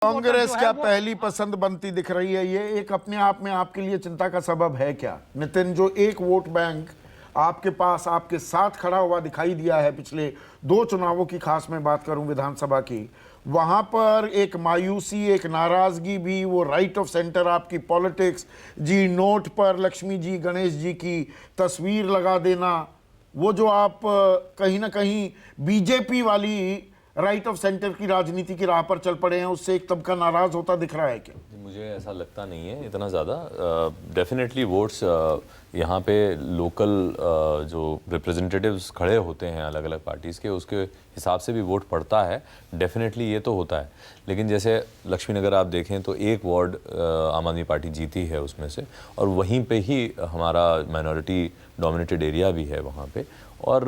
कांग्रेस क्या पहली पसंद बनती दिख रही है? ये एक अपने आप में आपके लिए चिंता का सबब है क्या नितिन? जो एक वोट बैंक आपके पास आपके साथ खड़ा हुआ दिखाई दिया है पिछले 2 चुनावों की, खास मैं बात करूं विधानसभा की, वहां पर एक मायूसी, एक नाराजगी भी, वो राइट ऑफ सेंटर आपकी पॉलिटिक्स जी, नोट पर लक्ष्मी जी गणेश जी की तस्वीर लगा देना, वो जो आप कहीं ना कहीं बीजेपी वाली राइट ऑफ सेंटर की राजनीति की राह पर चल पड़े हैं, उससे एक तबका नाराज होता दिख रहा है क्या? मुझे ऐसा लगता नहीं है इतना ज़्यादा। डेफिनेटली वोट्स यहाँ पे लोकल जो रिप्रेजेंटेटिव्स खड़े होते हैं अलग अलग पार्टीज़ के, उसके हिसाब से भी वोट पड़ता है। डेफिनेटली ये तो होता है। लेकिन जैसे लक्ष्मीनगर आप देखें तो एक वार्ड आम आदमी पार्टी जीती है उसमें से, और वहीं पे ही हमारा माइनॉरिटी डोमिनेटेड एरिया भी है वहाँ पे। और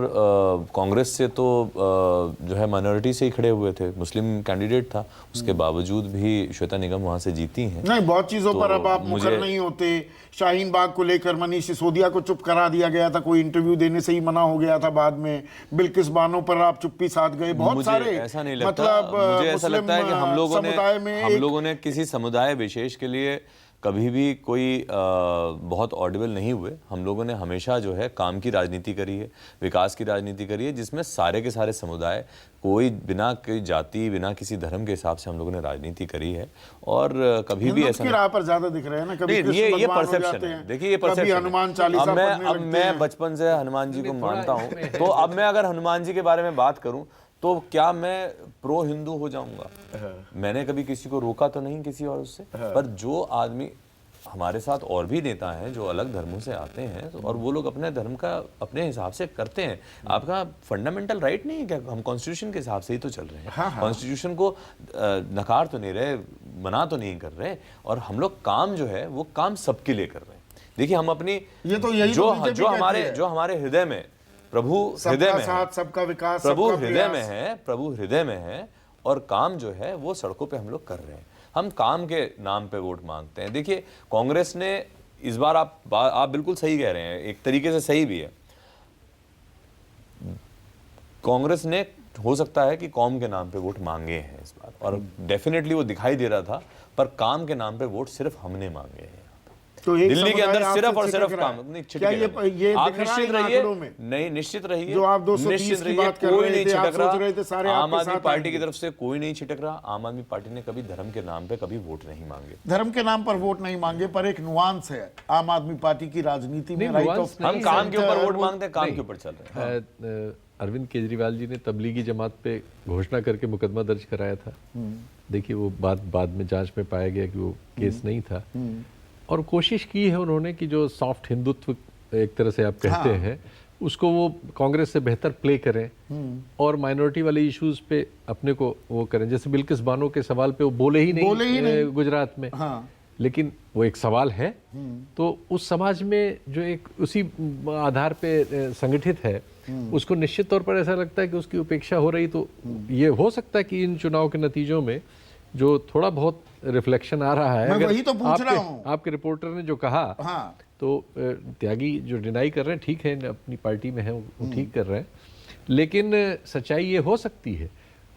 कांग्रेस से तो जो है माइनॉरिटी से ही खड़े हुए थे, मुस्लिम कैंडिडेट था, उसके बावजूद भी श्वेता निगम वहाँ से जीती हैं। नहीं, बहुत चीजों पर अब आप मुखर नहीं होते। शाहीन बाग को लेकर मनीष सिसोदिया को चुप करा दिया गया था, कोई इंटरव्यू देने से ही मना हो गया था बाद में। बिल्किस बानो पर आप चुप्पी साध गए। बहुत सारे, ऐसा नहीं लगता, मतलब मुझे ऐसा लगता है कि हम लोगों ने किसी समुदाय विशेष के लिए कभी भी कोई बहुत ऑडिबल नहीं हुए। हम लोगों ने हमेशा जो है काम की राजनीति करी है, विकास की राजनीति करी है, जिसमें सारे के सारे समुदाय, कोई बिना कोई जाति, बिना किसी धर्म के हिसाब से हम लोगों ने राजनीति करी है। और कभी भी ऐसा राह पर ज्यादा दिख रहे हैं ना, कभी ये परसेप्शन है। देखिए ये परसेप्शन, हनुमान चालीसा अब मैं बचपन से हनुमान जी को मानता हूँ, तो अब मैं अगर हनुमान जी के बारे में बात करूँ तो क्या मैं प्रो हिंदू हो जाऊंगा? मैंने कभी किसी को रोका तो नहीं किसी और उससे, पर जो आदमी हमारे साथ और भी नेता हैं जो अलग धर्मों से आते हैं, और वो लोग अपने धर्म का अपने हिसाब से करते हैं। आपका फंडामेंटल राइट नहीं है क्या? हम कॉन्स्टिट्यूशन के हिसाब से ही तो चल रहे हैं। कॉन्स्टिट्यूशन को नकार तो नहीं रहे, मना तो नहीं कर रहे, और हम लोग काम जो है वो काम सबके लिए कर रहे हैं। देखिए हम अपनी जो हमारे हृदय में प्रभु हृदय में है, सबका विकास, प्रभु हृदय में है, और काम जो है वो सड़कों पे हम लोग कर रहे हैं। हम काम के नाम पे वोट मांगते हैं। देखिए कांग्रेस ने इस बार, आप बिल्कुल सही कह रहे हैं, एक तरीके से सही भी है। कांग्रेस ने हो सकता है कि कौम के नाम पे वोट मांगे हैं इस बार, और डेफिनेटली वो दिखाई दे रहा था, पर काम के नाम पे वोट सिर्फ हमने मांगे हैं। तो दिल्ली के अंदर सिर्फ और सिर्फ काम नहीं, ये आप निश्चित रहिए, नहीं निश्चित रहिए, जो आप 230 की बात कर कोई रहे नहीं थे, आप छिटक सोच रहे थे सारे रहा। आम आपके आदमी साथ पार्टी की तरफ से कोई नहीं छिटक रहा। आम आदमी पार्टी ने कभी धर्म के नाम पे कभी वोट नहीं मांगे। धर्म के नाम पर वोट नहीं मांगे, पर एक नुआंस है आम आदमी पार्टी की राजनीति में। राइट ऑफ, हम काम के ऊपर वोट मांगते हैं, काम के ऊपर चल रहे हैं। अरविंद केजरीवाल जी ने तबलीगी जमात पे घोषणा करके मुकदमा दर्ज कराया था। देखिए वो बाद में जांच में पाया गया कि वो केस नहीं था, और कोशिश की है उन्होंने कि जो सॉफ्ट हिंदुत्व एक तरह से आप कहते हैं, उसको वो कांग्रेस से बेहतर प्ले करें, और माइनॉरिटी वाले इश्यूज पे अपने को वो करें। जैसे बिल्किस बानो के सवाल पे वो बोले ही नहीं गुजरात में, लेकिन वो एक सवाल है। तो उस समाज में जो एक उसी आधार पे संगठित है, उसको निश्चित तौर पर ऐसा लगता है कि उसकी उपेक्षा हो रही। तो ये हो सकता है कि इन चुनाव के नतीजों में जो थोड़ा बहुत रिफ्लेक्शन आ रहा है, मैं वही तो पूछ रहा हूं। आपके रिपोर्टर ने जो कहा, तो त्यागी जो डिनाई कर रहे हैं, ठीक है, अपनी पार्टी में है, वो ठीक कर रहे हैं, लेकिन सच्चाई ये हो सकती है,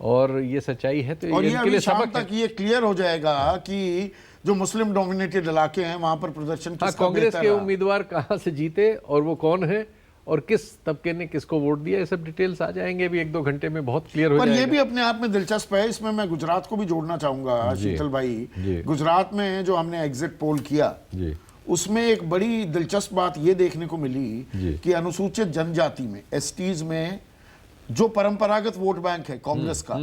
और ये सच्चाई है तो और इनके लिए शाम तक ये क्लियर हो जाएगा कि जो मुस्लिम डोमिनेटेड इलाके हैं वहां पर प्रदर्शन कांग्रेस के उम्मीदवार कहां से जीते और वो कौन है और किस तबके ने किसको वोट दिया, ये सब डिटेल्स आ जाएंगे अभी 1-2 घंटे में, बहुत क्लियर हो जाएगा। पर ये भी अपने आप में दिलचस्प है। इसमें मैं गुजरात को भी जोड़ना चाहूंगा शीतल भाई। गुजरात में जो हमने एग्जिट पोल किया, उसमें एक बड़ी दिलचस्प बात ये देखने को मिली कि अनुसूचित जनजाति में, एसटीज में, जो परंपरागत वोट बैंक है कांग्रेस का,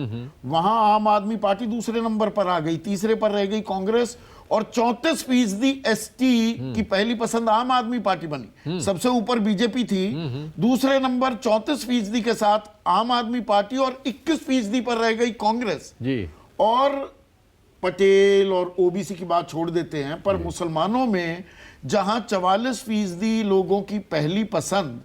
वहां आम आदमी पार्टी दूसरे नंबर पर आ गई, तीसरे पर रह गई कांग्रेस, और 34% एसटी की पहली पसंद आम आदमी पार्टी बनी। सबसे ऊपर बीजेपी थी, दूसरे नंबर 34% के साथ आम आदमी पार्टी, और 21% पर रह गई कांग्रेस जी। और पटेल और ओबीसी की बात छोड़ देते हैं, पर मुसलमानों में जहां 44% लोगों की पहली पसंद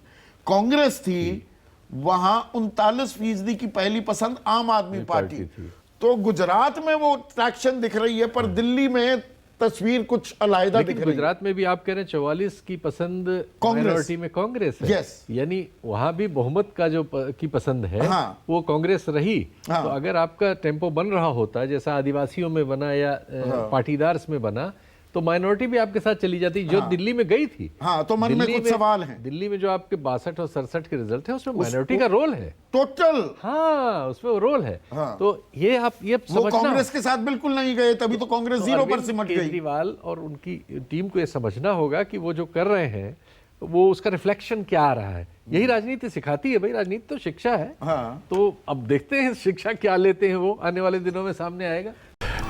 कांग्रेस थी, वहां 39% की पहली पसंद आम आदमी पार्टी थी। तो गुजरात में वो ट्रैक्शन दिख रही है, पर दिल्ली में तस्वीर कुछ अलग दिख रही है। गुजरात में भी आप कह रहे हैं 44 की पसंद कांग्रेस। माइनॉरिटी में कांग्रेस है। Yes. यानी वहां भी बहुमत का जो की पसंद है हाँ। वो कांग्रेस रही। हाँ। तो अगर आपका टेम्पो बन रहा होता जैसा आदिवासियों में बना या पाटीदार्स में बना तो माइनॉरिटी भी आपके साथ चली जाती जो दिल्ली में गई थी। हाँ, तो मन में दिल्ली कुछ सवाल हैं। दिल्ली में जो आपके 62 और 67 के रिजल्ट है उसमें माइनॉरिटी का रोल है टोटल। हाँ, उसमें वो रोल है। हाँ। तो ये आप ये वो समझना, कांग्रेस के साथ बिल्कुल नहीं गए, तभी तो कांग्रेस 0 पर अरविंद सिमट गई। केजरीवाल और उनकी टीम को ये समझना होगा कि वो जो कर रहे हैं वो उसका रिफ्लेक्शन क्या आ रहा है। यही राजनीति सिखाती है भाई, राजनीति तो शिक्षा है। हाँ। तो अब देखते हैं शिक्षा क्या लेते हैं वो आने वाले दिनों में सामने आएगा।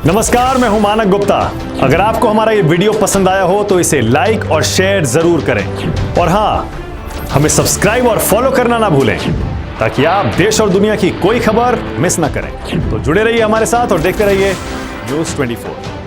नमस्कार, मैं हूं मानक गुप्ता। अगर आपको हमारा ये वीडियो पसंद आया हो तो इसे लाइक और शेयर जरूर करें और हाँ, हमें सब्सक्राइब और फॉलो करना ना भूलें ताकि आप देश और दुनिया की कोई खबर मिस ना करें। तो जुड़े रहिए हमारे साथ और देखते रहिए न्यूज़ 24।